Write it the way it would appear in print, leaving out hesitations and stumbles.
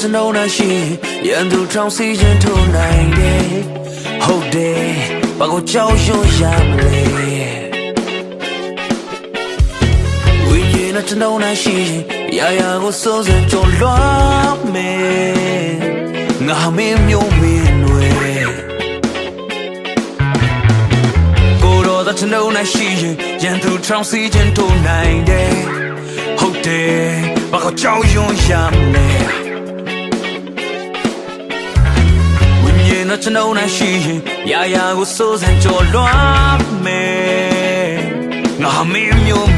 ကျွန်တော်နဲ့ရှိရန်သူထောင်စီခြင်းထိုးနိုင်တယ်ဟုတ်တယ်ဘာကိုကြောက်ရွံ့ရမလဲဝိညာဉ်နဲ့ကျွန်တော်နဲ့ရှိရာရာကိုစိုးစံကြုံလွှမ်းမယ်ငါမင်းမျိုးမင်းတွေကိုတော့ကျွန်တော်နဲ့ရှိရန်သူထောင်စီခြင်းထိုးနိုင်တယ်ဟုတ်တယ်ဘာကိုကြောက်ရွံ့ရမလဲကျွန်တော်နဲ့ရှိရင်ရာရာကိုစိုးစံကြော်လွှမ်းမယ်ငါမင်းမျိုး